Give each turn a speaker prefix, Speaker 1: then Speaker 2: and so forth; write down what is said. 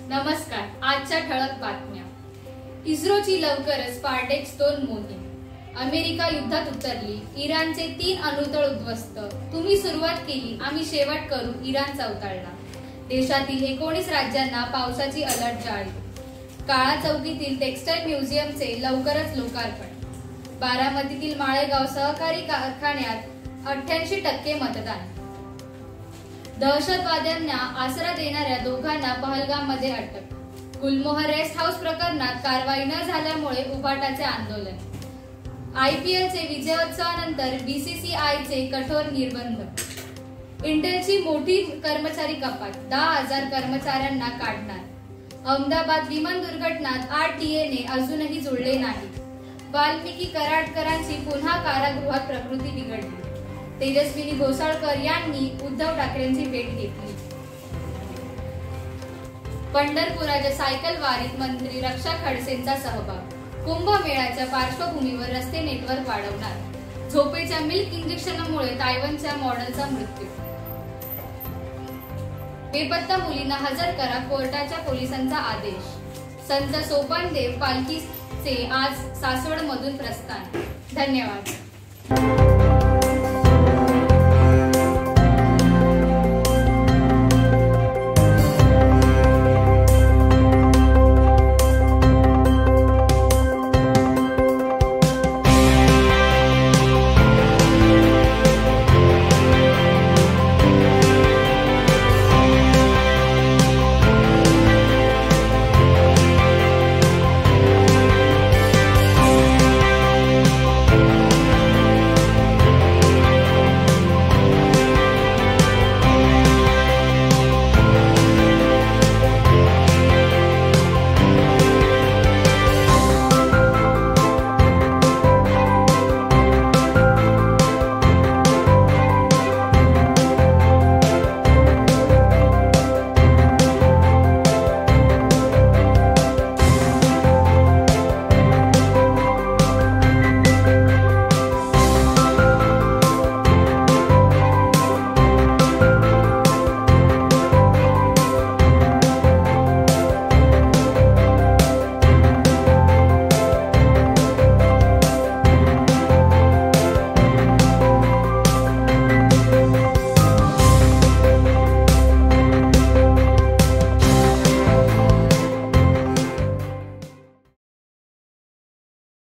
Speaker 1: नमस्कार. आजच्या ठळक बातम्या. इस्रोची लवकरच स्पार्टेक्स 2 मोहीम. अमेरिका युद्धात उतरली. इराणचे 3 अणुतळ उद्ध्वस्त. तुम्ही सुरुवात केली, आम्ही शेवट करू. इराण चौताळला. देशातील 19 राज्यांना पावसाची अलर्ट जारी. काळा चौकीतील टेक्सटाईल म्युझियमचे लवकरच लोकार्पण. बारामतीतील माळेगाव सहकारी कारखान्यात 88% मतदान. दहशतवाद्यांना आसरा देणाऱ्या दोघांना पहलगाममध्ये अटक. गुलमोहर रेस्ट हाऊस प्रकरणात कारवाई न झाल्यामुळे उभाटाचे आंदोलन. IPLचे विजयोत्सवानंतर BCCIचे कठोर निर्बंध. इंटेलची मोठी कर्मचारी कपात. 10,000 कर्मचाऱ्यांना काढणार. अहमदाबाद विमान दुर्घटनेत 8 DNA अजूनही जुळले नाही. वाल्मिकी कराडकरांची पुन्हा कारागृहात प्रकृती बिघडली. तेजस्विनी घोसाळकर यांनी उद्धव ठाकरेंची भेट घेतली. पंढरपुराच्या सायकल वारीत मंत्री रक्षा खडसेंचा सहभाग. कुंभमेळ्याच्या पार्श्वभूमीवर रस्ते नेटवर्क वाढवणार. झोपेच्या मिल्क इंजेक्शनमुळे तायवानच्या मॉडेलचा मृत्यू. बेपत्ता मुलींना हजर करा, कोर्टाच्या पोलिसांचा आदेश. संत सोपानदेव पालखीचे आज सासवडमधून प्रस्थान. धन्यवाद.